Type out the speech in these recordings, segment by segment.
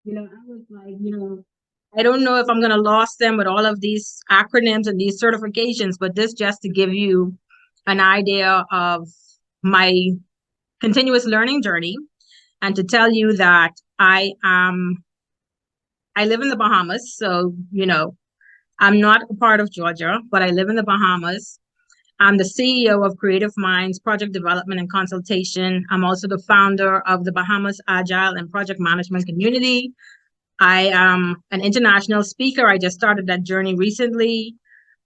I was like, I don't know if I'm going to lost them with all of these acronyms and these certifications, but this just to give you an idea of my continuous learning journey and to tell you that I live in the Bahamas. So, I'm not a part of Georgia, but I live in the Bahamas. I'm the CEO of Creative Minds Project Development and Consultation. I'm also the founder of the Bahamas Agile and Project Management Community. I am an international speaker. I just started that journey recently.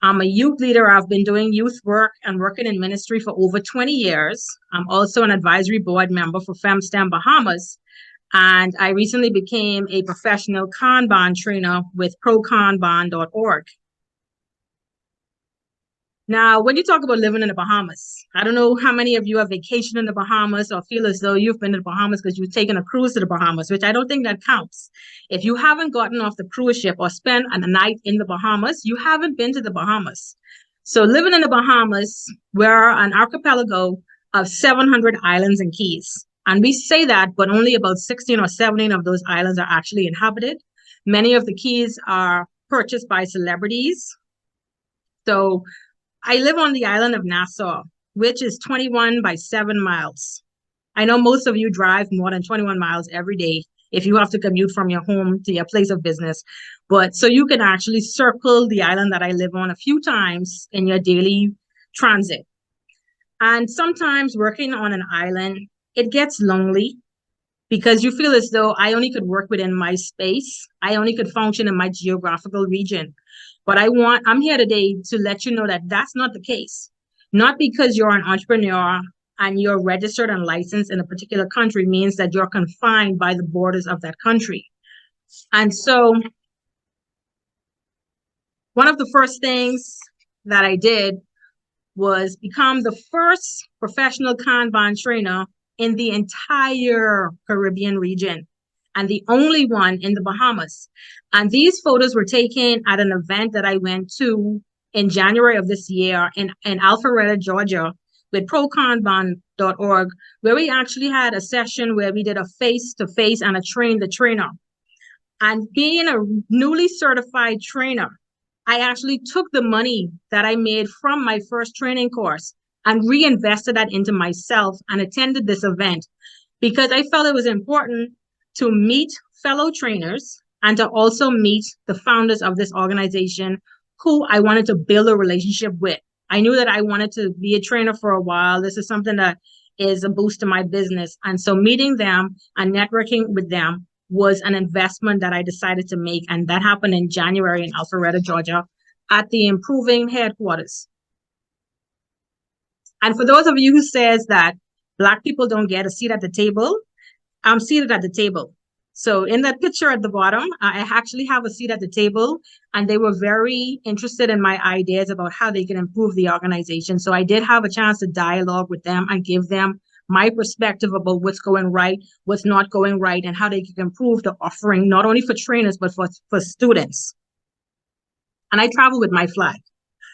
I'm a youth leader. I've been doing youth work and working in ministry for over 20 years. I'm also an advisory board member for FemSTEM Bahamas. And I recently became a professional Kanban trainer with prokanban.org. Now, when you talk about living in the Bahamas, I don't know how many of you have vacationed in the Bahamas or feel as though you've been to the Bahamas because you've taken a cruise to the Bahamas, which I don't think that counts. If you haven't gotten off the cruise ship or spent a night in the Bahamas, you haven't been to the Bahamas. So living in the Bahamas, we're an archipelago of 700 islands and keys. And we say that, but only about 16 or 17 of those islands are actually inhabited. Many of the keys are purchased by celebrities. So I live on the island of Nassau, which is 21 by 7 miles. I know most of you drive more than 21 miles every day if you have to commute from your home to your place of business. But so you can actually circle the island that I live on a few times in your daily transit. And sometimes working on an island, it gets lonely because you feel as though I only could work within my space. I only could function in my geographical region. But I'm here today to let you know that that's not the case. Not because you're an entrepreneur and you're registered and licensed in a particular country means that you're confined by the borders of that country. And so one of the first things that I did was become the first professional Kanban trainer in the entire Caribbean region and the only one in the Bahamas. And these photos were taken at an event that I went to in January of this year in Alpharetta, Georgia, with prokanban.org, where we actually had a session where we did a face-to-face and a train the trainer. And being a newly certified trainer, I actually took the money that I made from my first training course and reinvested that into myself and attended this event because I felt it was important to meet fellow trainers and to also meet the founders of this organization who I wanted to build a relationship with. I knew that I wanted to be a trainer for a while. This is something that is a boost to my business. And so meeting them and networking with them was an investment that I decided to make. And that happened in January in Alpharetta, Georgia, at the Improving headquarters. And for those of you who says that Black people don't get a seat at the table, I'm seated at the table. So in that picture at the bottom, I actually have a seat at the table, and they were very interested in my ideas about how they can improve the organization. So I did have a chance to dialogue with them and give them my perspective about what's going right, what's not going right, and how they can improve the offering, not only for trainers, but for students. And I travel with my flag.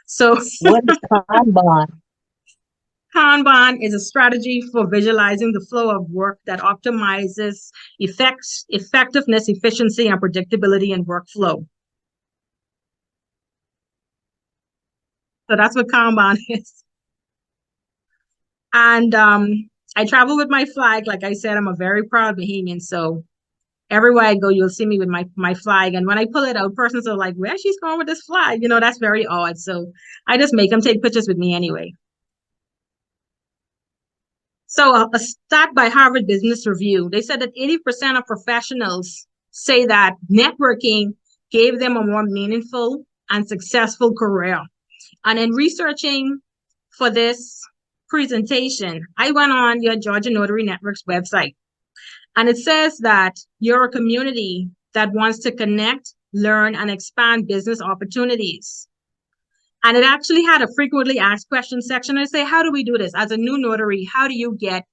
So what is Kanban? Kanban is a strategy for visualizing the flow of work that optimizes effectiveness, efficiency, and predictability in workflow. So that's what Kanban is. And I travel with my flag. Like I said, I'm a very proud Bahamian. So everywhere I go, you'll see me with my flag. And when I pull it out, persons are like, where she's going with this flag? That's very odd. So I just make them take pictures with me anyway. So a stat by Harvard Business Review, they said that 80% of professionals say that networking gave them a more meaningful and successful career. And in researching for this presentation, I went on your Georgia Notary Network's website. And it says that you're a community that wants to connect, learn, and expand business opportunities. And it actually had a frequently asked questions section. I say, how do we do this? As a new notary, how do you get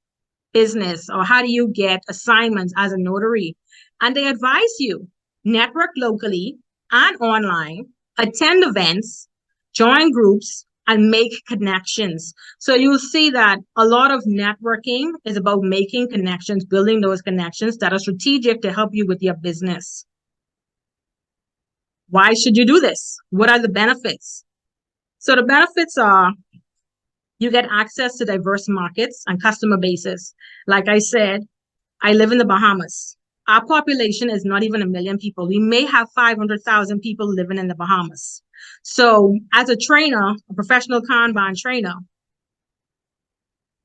business or how do you get assignments as a notary? And they advise you network locally and online, attend events, join groups, and make connections. So you'll see that a lot of networking is about making connections, building those connections that are strategic to help you with your business. Why should you do this? What are the benefits? So the benefits are you get access to diverse markets and customer bases. Like I said, I live in the Bahamas. Our population is not even 1 million people. We may have 500,000 people living in the Bahamas. So as a trainer, a professional Kanban trainer,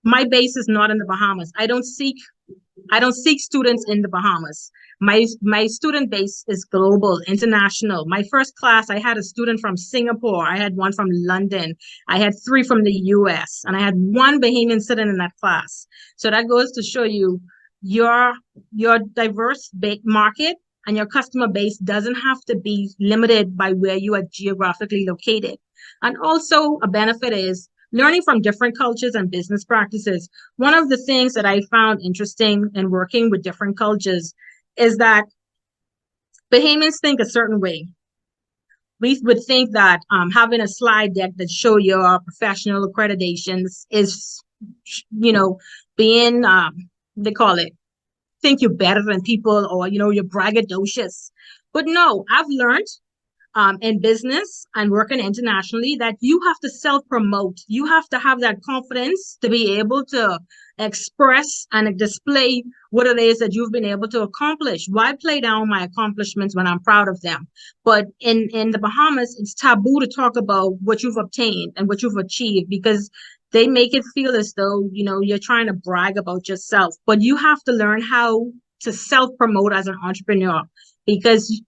my base is not in the Bahamas. I don't seek students in the Bahamas. My student base is global, international. My first class, I had a student from Singapore. I had one from London. I had 3 from the US, and I had 1 Bahamian sitting in that class. So that goes to show you your diverse market and your customer base doesn't have to be limited by where you are geographically located. And also a benefit is learning from different cultures and business practices. One of the things that I found interesting in working with different cultures is that Bahamians think a certain way. We would think that having a slide deck that show your professional accreditations is, being, they call it, think you're better than people, or, you're braggadocious. But no, I've learned in business and working internationally that you have to self-promote. You have to have that confidence to be able to express and display what it is that you've been able to accomplish. Why play down my accomplishments when I'm proud of them? But in the Bahamas, it's taboo to talk about what you've obtained and what you've achieved because they make it feel as though, you're trying to brag about yourself. But you have to learn how to self-promote as an entrepreneur because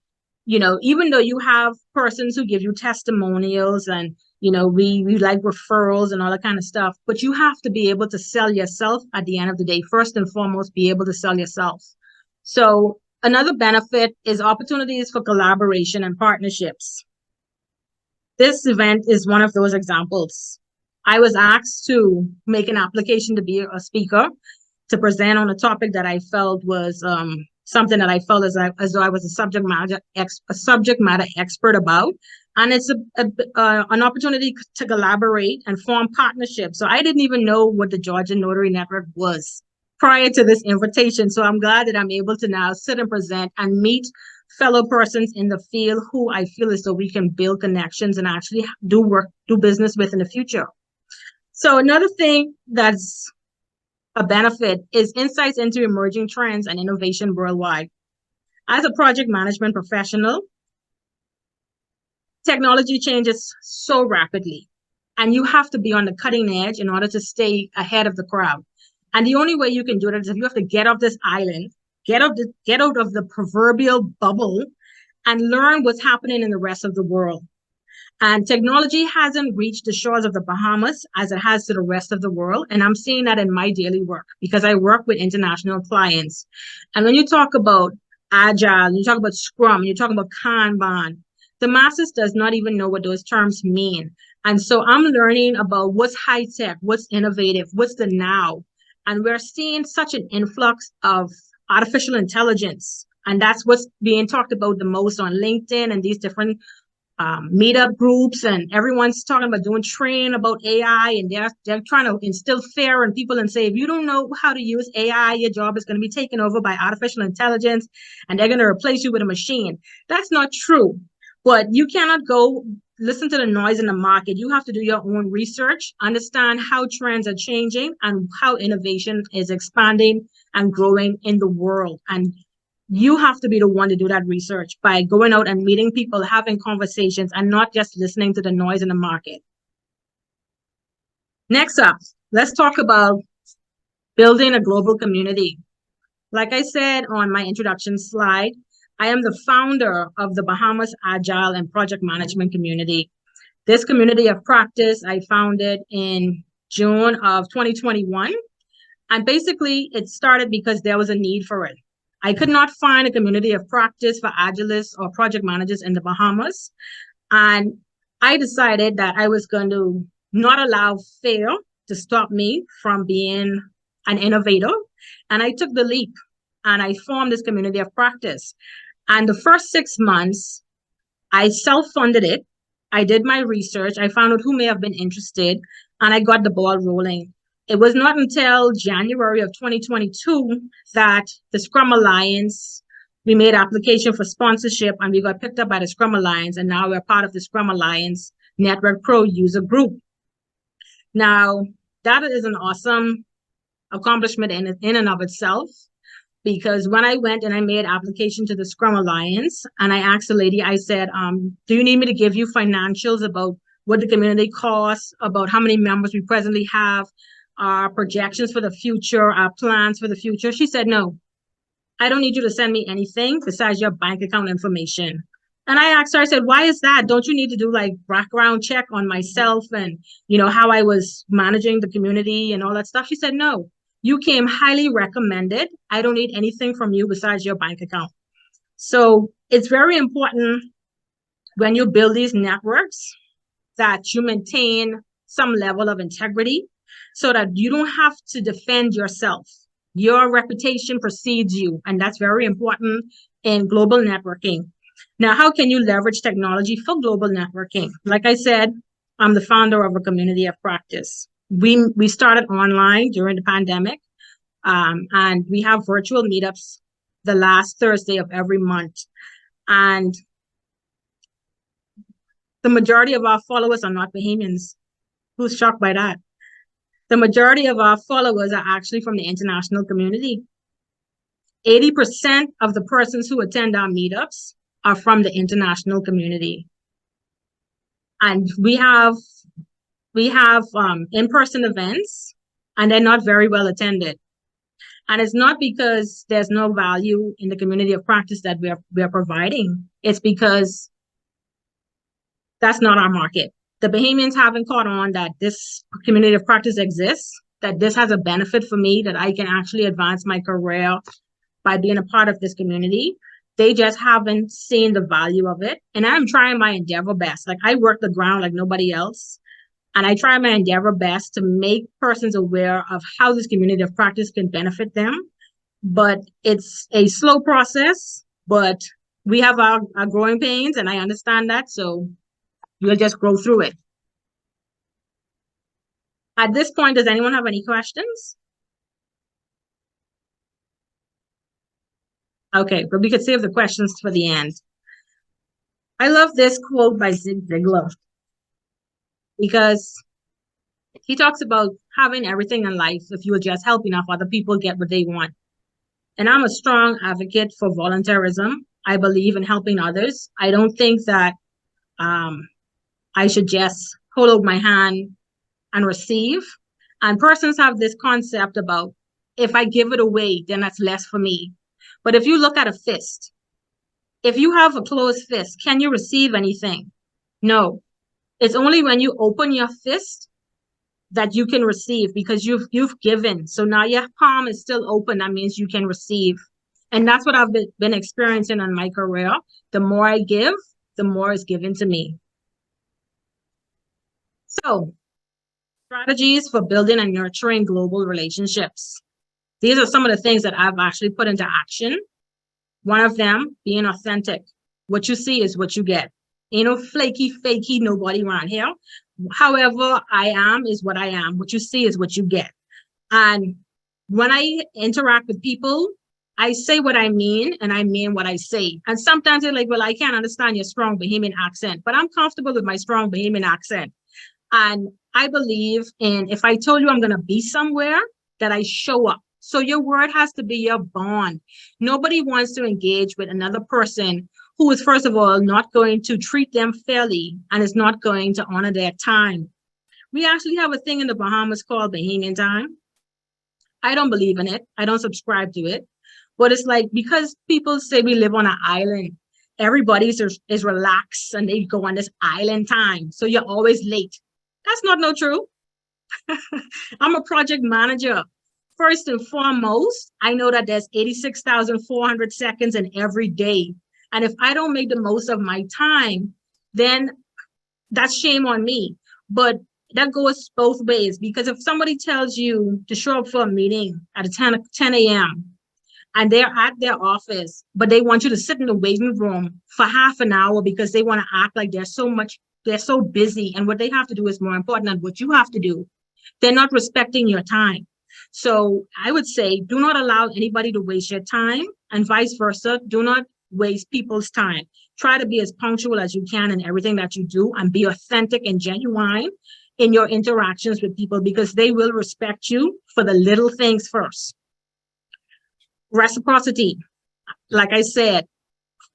even though you have persons who give you testimonials and, we like referrals and all that kind of stuff, but you have to be able to sell yourself at the end of the day. First and foremost, be able to sell yourself. So another benefit is opportunities for collaboration and partnerships. This event is one of those examples. I was asked to make an application to be a speaker, to present on a topic that I felt was something that I felt as though I was a subject matter expert about. And it's an opportunity to collaborate and form partnerships. So I didn't even know what the Georgia Notary Network was prior to this invitation. So I'm glad that I'm able to now sit and present and meet fellow persons in the field who I feel as though we can build connections and actually do business with in the future. So another thing that's a benefit is insights into emerging trends and innovation worldwide. As a project management professional, technology changes so rapidly, and you have to be on the cutting edge in order to stay ahead of the crowd. And the only way you can do that is if you have to get off this island, get out of the proverbial bubble, and learn what's happening in the rest of the world. And technology hasn't reached the shores of the Bahamas as it has to the rest of the world. And I'm seeing that in my daily work because I work with international clients. And when you talk about agile, you talk about Scrum, you talk about Kanban, the masses does not even know what those terms mean. And so I'm learning about what's high tech, what's innovative, what's the now. And we're seeing such an influx of artificial intelligence. And that's what's being talked about the most on LinkedIn and these different meetup groups, and everyone's talking about doing training about AI, and they're trying to instill fear in people and say, if you don't know how to use AI, your job is going to be taken over by artificial intelligence and they're going to replace you with a machine. That's not true. But you cannot go listen to the noise in the market. You have to do your own research, understand how trends are changing and how innovation is expanding and growing in the world. And you have to be the one to do that research by going out and meeting people, having conversations, and not just listening to the noise in the market. Next up, let's talk about building a global community. Like I said on my introduction slide, I am the founder of the Bahamas Agile and Project Management Community. This community of practice I founded in June of 2021. And basically, it started because there was a need for it. I could not find a community of practice for agilists or project managers in the Bahamas. And I decided that I was going to not allow fear to stop me from being an innovator. And I took the leap and I formed this community of practice. And the first 6 months, I self-funded it. I did my research. I found out who may have been interested, and I got the ball rolling. It was not until January of 2022 that the Scrum Alliance, we made application for sponsorship, and we got picked up by the Scrum Alliance, and now we're part of the Scrum Alliance Network Pro user group. Now, that is an awesome accomplishment in and of itself, because when I went and I made application to the Scrum Alliance, and I asked the lady, I said, do you need me to give you financials about what the community costs, about how many members we presently have, our projections for the future, our plans for the future? She said, no, I don't need you to send me anything besides your bank account information. And I asked her, I said, why is that? Don't you need to do like background check on myself and, how I was managing the community and all that stuff? She said, no, you came highly recommended. I don't need anything from you besides your bank account. So it's very important when you build these networks that you maintain some level of integrity so that you don't have to defend yourself. Your reputation precedes you, and that's very important in global networking. Now, how can you leverage technology for global networking? Like I said, I'm the founder of a community of practice. We started online during the pandemic, and we have virtual meetups the last Thursday of every month. And the majority of our followers are not Bahamians. Who's shocked by that? The majority of our followers are actually from the international community. 80% of the persons who attend our meetups are from the international community. And we have in-person events, and they're not very well attended. And it's not because there's no value in the community of practice that we are providing. It's because that's not our market. The Bahamians haven't caught on that this community of practice exists, that this has a benefit for me, that I can actually advance my career by being a part of this community. They just haven't seen the value of it. And I'm trying my endeavor best. Like, I work the ground like nobody else. And I try my endeavor best to make persons aware of how this community of practice can benefit them. But it's a slow process, but we have our growing pains, and I understand that. So we'll just grow through it. At this point, does anyone have any questions? Okay, but we could save the questions for the end. I love this quote by Zig Ziglar, because he talks about having everything in life if you will just help enough other people get what they want. And I'm a strong advocate for volunteerism. I believe in helping others. I don't think that I should just hold out my hand and receive. And persons have this concept about, if I give it away, then that's less for me. But if you look at a fist, if you have a closed fist, can you receive anything? No. It's only when you open your fist that you can receive, because you've given. So now your palm is still open. That means you can receive. And that's what I've been experiencing in my career. The more I give, the more is given to me. So, strategies for building and nurturing global relationships. These are some of the things that I've actually put into action. One of them, being authentic. What you see is what you get. Ain't no flaky, fakey, nobody around here. However I am is what I am. What you see is what you get. And when I interact with people, I say what I mean, and I mean what I say. And sometimes they're like, well, I can't understand your strong Bahamian accent, but I'm comfortable with my strong Bahamian accent. And I believe in, if I told you I'm going to be somewhere, that I show up. So your word has to be your bond. Nobody wants to engage with another person who is, first of all, not going to treat them fairly and is not going to honor their time. We actually have a thing in the Bahamas called Bahamian time. I don't believe in it. I don't subscribe to it. But it's like, because people say we live on an island, everybody is relaxed and they go on this island time. So you're always late. That's not no true. I'm a project manager. First and foremost, I know that there's 86,400 seconds in every day. And if I don't make the most of my time, then that's shame on me. But that goes both ways, because if somebody tells you to show up for a meeting at 10 a.m. and they're at their office, but they want you to sit in the waiting room for half an hour because they want to act like they're so busy, and what they have to do is more important than what you have to do. They're not respecting your time. So I would say, do not allow anybody to waste your time, and vice versa. Do not waste people's time. Try to be as punctual as you can in everything that you do, and be authentic and genuine in your interactions with people, because they will respect you for the little things first. Reciprocity. Like I said,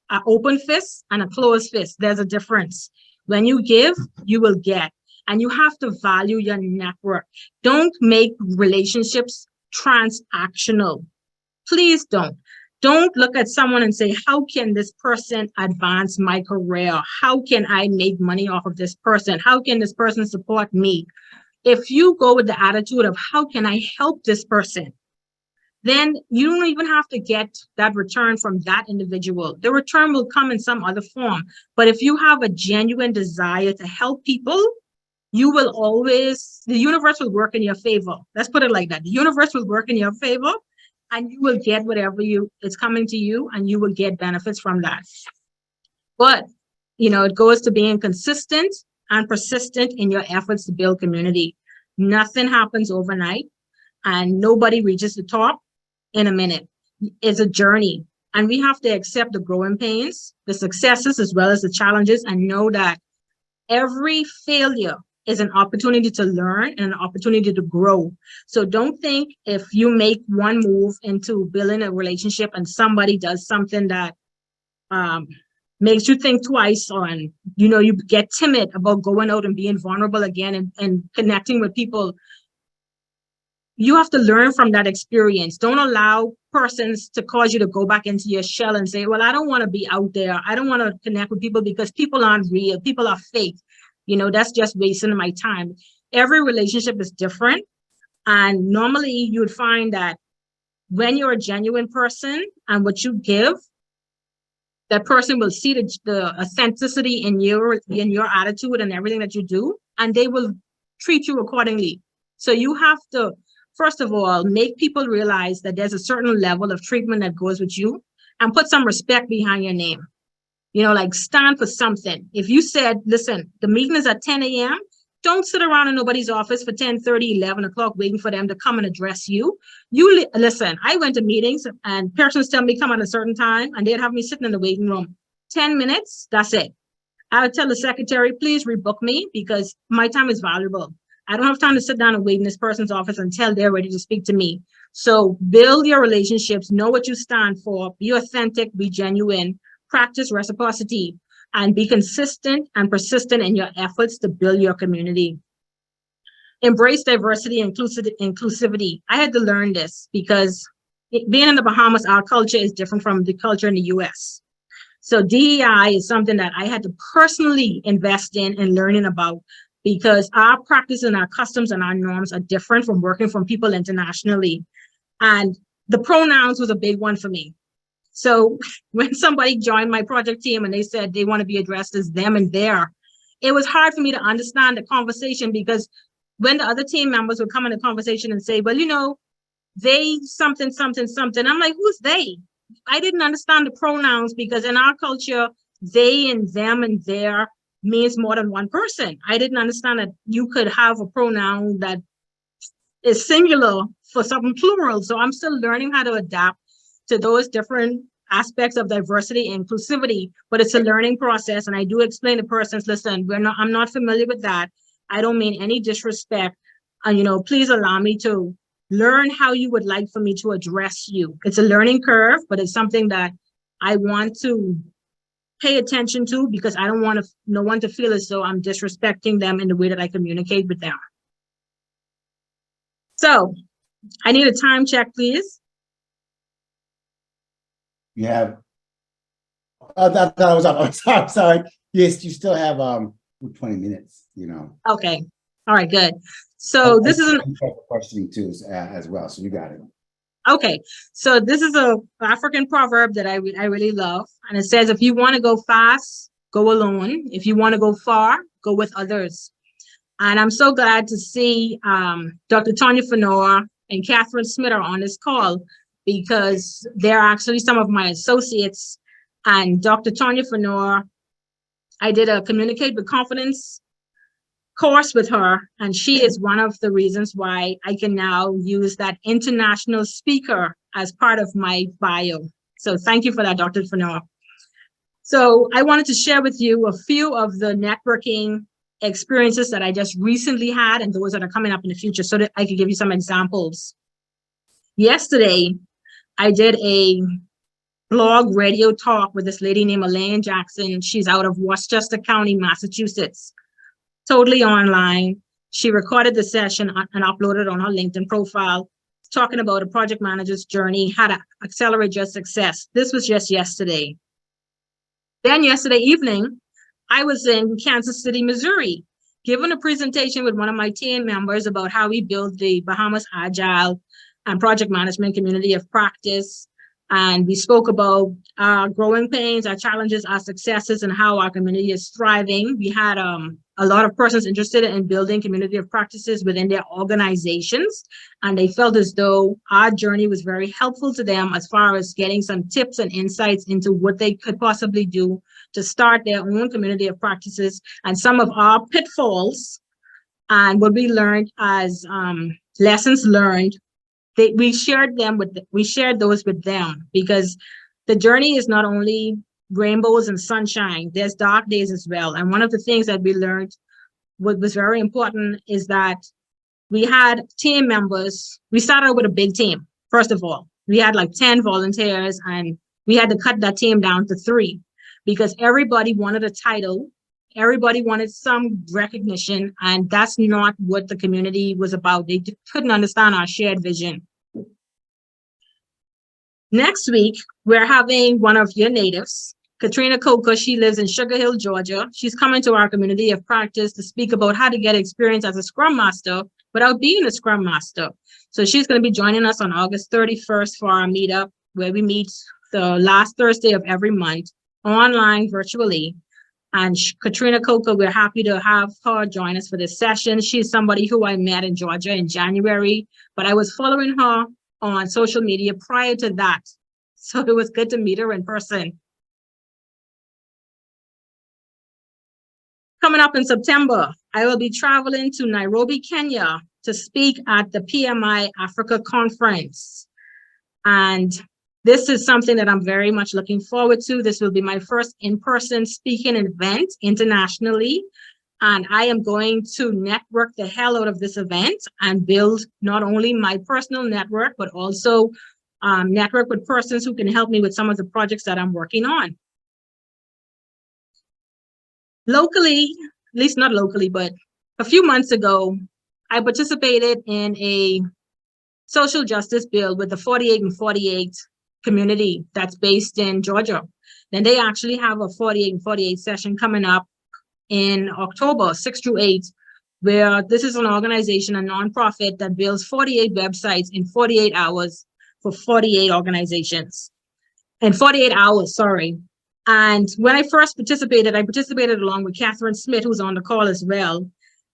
an open fist and a closed fist, there's a difference. When you give, you will get. And you have to value your network. Don't make relationships transactional. Please don't. Don't look at someone and say, how can this person advance my career? How can I make money off of this person? How can this person support me? If you go with the attitude of, how can I help this person? Then you don't even have to get that return from that individual. The return will come in some other form. But if you have a genuine desire to help people, you will always, the universe will work in your favor. Let's put it like that. The universe will work in your favor, and you will get whatever it's coming to you, and you will get benefits from that. But, it goes to being consistent and persistent in your efforts to build community. Nothing happens overnight, and nobody reaches the top in a minute. It's a journey, and we have to accept the growing pains, the successes, as well as the challenges, and know that every failure is an opportunity to learn and an opportunity to grow. So don't think if you make one move into building a relationship and somebody does something that makes you think twice, or you get timid about going out and being vulnerable again and connecting with people. You have to learn from that experience. Don't allow persons to cause you to go back into your shell and say, well, I don't want to be out there. I don't want to connect with people because people aren't real. People are fake. That's just wasting my time. Every relationship is different. And normally you would find that when you're a genuine person and what you give, that person will see the authenticity in your attitude and everything that you do, and they will treat you accordingly. So you have to, first of all, make people realize that there's a certain level of treatment that goes with you, and put some respect behind your name. Like stand for something. If you said, listen, the meeting is at 10 a.m., don't sit around in nobody's office for 10:30, 11 o'clock waiting for them to come and address you. Listen, I went to meetings and persons tell me come at a certain time, and they'd have me sitting in the waiting room. 10 minutes, that's it. I would tell the secretary, please rebook me because my time is valuable. I don't have time to sit down and wait in this person's office until they're ready to speak to me. So build your relationships, know what you stand for, be authentic, be genuine, practice reciprocity, and be consistent and persistent in your efforts to build your community. Embrace diversity and inclusivity. I had to learn this because being in the Bahamas, our culture is different from the culture in the US. So DEI is something that I had to personally invest in and learning about, because our practice and our customs and our norms are different from working from people internationally. And the pronouns was a big one for me. So when somebody joined my project team and they said they want to be addressed as them and their, it was hard for me to understand the conversation, because when the other team members would come in the conversation and say, well, they something, something, something. I'm like, who's they? I didn't understand the pronouns, because in our culture, they and them and their means more than one person. I didn't understand that you could have a pronoun that is singular for something plural. So I'm still learning how to adapt to those different aspects of diversity and inclusivity, but it's a learning process. And I do explain to persons, listen, I'm not familiar with that. I don't mean any disrespect. And, please allow me to learn how you would like for me to address you. It's a learning curve, but it's something that I want to pay attention to, because I don't want no one to feel as though I'm disrespecting them in the way that I communicate with them. So I need a time check, please. You have, that was up. I'm sorry. Yes, you still have 20 minutes, Okay. All right, good. So this is an questioning too as well. So you got it. Okay. So this is a African proverb that I really love. And it says, if you want to go fast, go alone. If you want to go far, go with others. And I'm so glad to see Dr. Tanya Fanoa and Catherine Smith are on this call, because they're actually some of my associates. And Dr. Tanya Fenor, I did a Communicate with Confidence course with her, and she is one of the reasons why I can now use that international speaker as part of my bio. So thank you for that, Dr. Fenor. So I wanted to share with you a few of the networking experiences that I just recently had and those that are coming up in the future so that I could give you some examples. Yesterday, I did a blog radio talk with this lady named Elaine Jackson. She's out of Westchester County, Massachusetts, totally online. She recorded the session and uploaded on her LinkedIn profile, talking about a project manager's journey, how to accelerate your success. This was just yesterday. Then yesterday evening, I was in Kansas City, Missouri, giving a presentation with one of my team members about how we build the Bahamas Agile and project management community of practice. And we spoke about our growing pains, our challenges, our successes, and how our community is thriving. We had a lot of persons interested in building community of practices within their organizations, and they felt as though our journey was very helpful to them as far as getting some tips and insights into what they could possibly do to start their own community of practices, and some of our pitfalls and what we learned as lessons learned. We shared those with them, because the journey is not only rainbows and sunshine, there's dark days as well. And one of the things that we learned, what was very important, is that we had team members. We started with a big team. First of all, we had like 10 volunteers, and we had to cut that team down to 3 because everybody wanted a title. Everybody wanted some recognition, and that's not what the community was about. They couldn't understand our shared vision. Next week, we're having one of your natives, Katrina Coca. She lives in Sugar Hill, Georgia. She's coming to our community of practice to speak about how to get experience as a Scrum Master without being a Scrum Master. So she's going to be joining us on August 31st for our meetup, where we meet the last Thursday of every month, online, virtually. And Katrina Coca, we're happy to have her join us for this session. She's somebody who I met in Georgia in January, but I was following her on social media prior to that. So it was good to meet her in person. Coming up in September, I will be traveling to Nairobi, Kenya to speak at the PMI Africa Conference. And this is something that I'm very much looking forward to. This will be my first in-person speaking event internationally. And I am going to network the hell out of this event and build not only my personal network, but also network with persons who can help me with some of the projects that I'm working on. Locally, at least not locally, but a few months ago, I participated in a social justice bill with the 48 and 48 community that's based in Georgia. Then they actually have a 48 and 48 session coming up in October 6 through 8, where this is an organization, a nonprofit that builds 48 websites in 48 hours for 48 organizations. In 48 hours, sorry. And when I first participated, I participated along with Catherine Smith, who's on the call as well.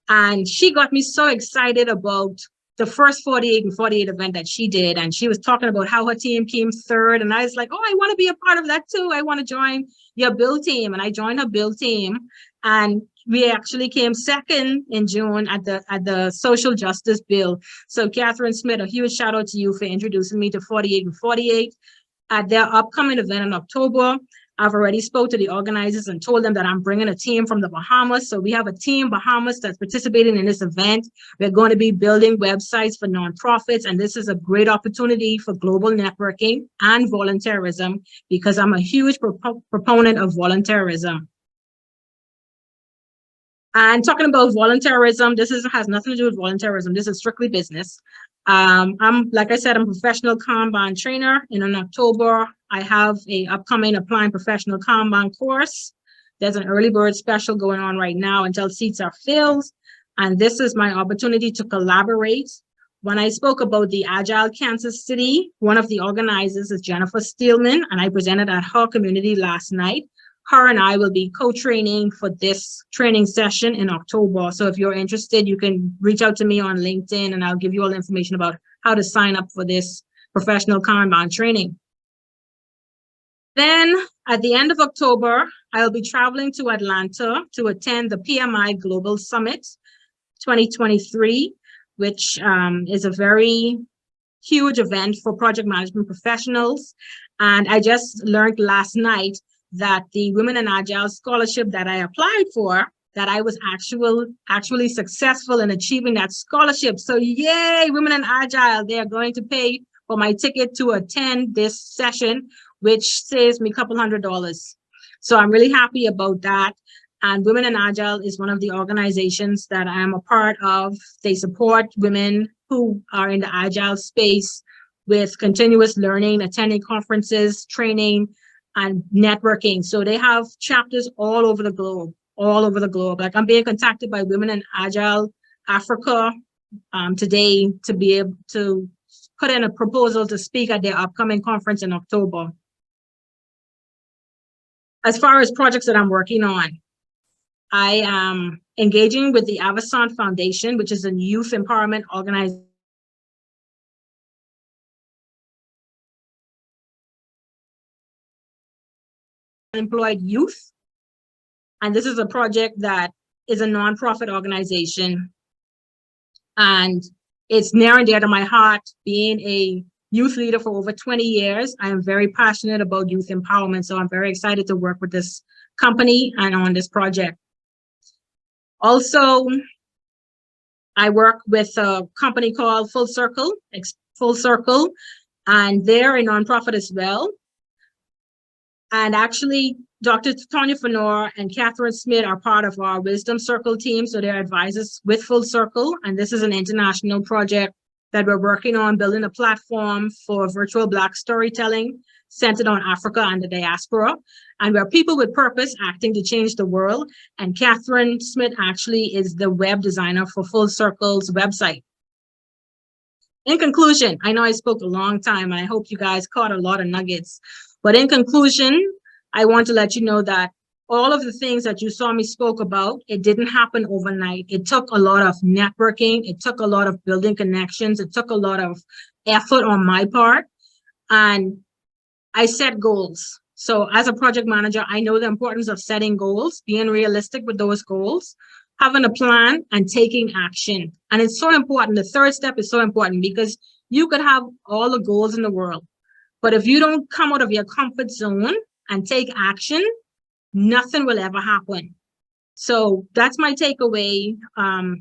And she got me so excited about the first 48 and 48 event that she did. And she was talking about how her team came third. And I was like, oh, I want to be a part of that too. I want to join your build team. And I joined her build team. And we actually came second in June at the social justice bill. So Catherine Smith, a huge shout out to you for introducing me to 48 and 48. At their upcoming event in October, I've already spoke to the organizers and told them that I'm bringing a team from the Bahamas. So we have a team Bahamas that's participating in this event. We're going to be building websites for nonprofits, and this is a great opportunity for global networking and volunteerism, because I'm a huge proponent of volunteerism. And talking about volunteerism, has nothing to do with volunteerism. This is strictly business. Like I said, I'm a professional Kanban trainer. And in October, I have a upcoming Applying Professional Kanban course. There's an early bird special going on right now until seats are filled. And this is my opportunity to collaborate. When I spoke about the Agile Kansas City, one of the organizers is Jennifer Steelman, and I presented at her community last night. Her and I will be co-training for this training session in October. So if you're interested, you can reach out to me on LinkedIn and I'll give you all the information about how to sign up for this professional Kanban training. Then at the end of October, I'll be traveling to Atlanta to attend the PMI Global Summit 2023, which is a very huge event for project management professionals. And I just learned last night that the Women in Agile scholarship that I applied for, that I was actually successful in achieving that scholarship. So yay, Women in Agile, they are going to pay for my ticket to attend this session, which saves me a couple $100. So I'm really happy about that. And Women in Agile is one of the organizations that I am a part of. They support women who are in the Agile space with continuous learning, attending conferences, training, and networking. So they have chapters all over the globe, Like I'm being contacted by Women in Agile Africa today to be able to put in a proposal to speak at their upcoming conference in October. As far as projects that I'm working on, I am engaging with the Avasant Foundation, which is a youth empowerment organization. Employed youth. And this is a project that is a nonprofit organization. And it's near and dear to my heart, being a youth leader for over 20 years. I am very passionate about youth empowerment. So I'm very excited to work with this company and on this project. Also, I work with a company called Full Circle, and they're a nonprofit as well. And actually, Dr. Tanya Fenor and Catherine Smith are part of our Wisdom Circle team. So they're advisors with Full Circle. And this is an international project that we're working on, building a platform for virtual Black storytelling centered on Africa and the diaspora. And we're people with purpose acting to change the world. And Catherine Smith actually is the web designer for Full Circle's website. In conclusion, I know I spoke a long time, and I hope you guys caught a lot of nuggets. But in conclusion, I want to let you know that all of the things that you saw me spoke about, it didn't happen overnight. It took a lot of networking. It took a lot of building connections. It took a lot of effort on my part. And I set goals. So as a project manager, I know the importance of setting goals, being realistic with those goals, having a plan, and taking action. And it's so important. The third step is so important because you could have all the goals in the world, but if you don't come out of your comfort zone and take action, nothing will ever happen. So that's my takeaway.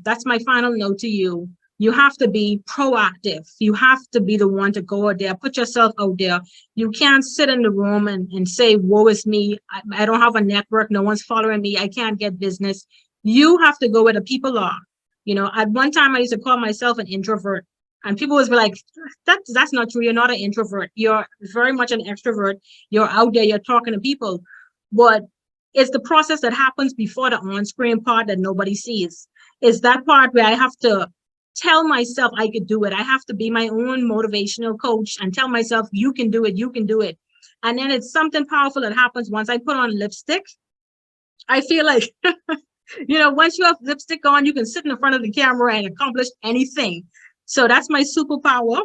That's my final note to you. You have to be proactive. You have to be the one to go out there, put yourself out there. You can't sit in the room and say, woe is me. I don't have a network. No one's following me. I can't get business. You have to go where the people are. You know, at one time I used to call myself an introvert, and people was like, that's not true. You're not an introvert. You're very much an extrovert. You're out there, you're talking to people. But it's the process that happens before the on-screen part that nobody sees. It's that part where I have to tell myself I could do it. I have to be my own motivational coach and tell myself, you can do it, you can do it. And then it's something powerful that happens once I put on lipstick. I feel like, you know, once you have lipstick on, you can sit in front of the camera and accomplish anything. So that's my superpower.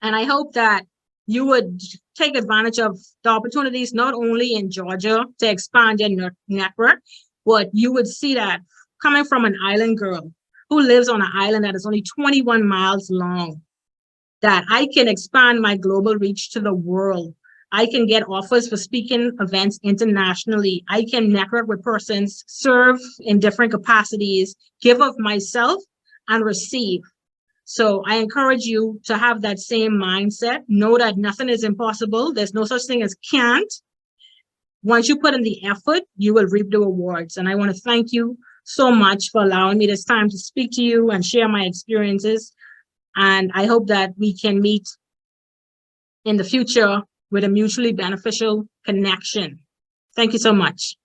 And I hope that you would take advantage of the opportunities, not only in Georgia to expand your network, but you would see that coming from an island girl who lives on an island that is only 21 miles long, that I can expand my global reach to the world. I can get offers for speaking events internationally. I can network with persons, serve in different capacities, give of myself, and receive. So I encourage you to have that same mindset. Know that nothing is impossible. There's no such thing as can't. Once you put in the effort, you will reap the rewards. And I want to thank you so much for allowing me this time to speak to you and share my experiences. And I hope that we can meet in the future with a mutually beneficial connection. Thank you so much.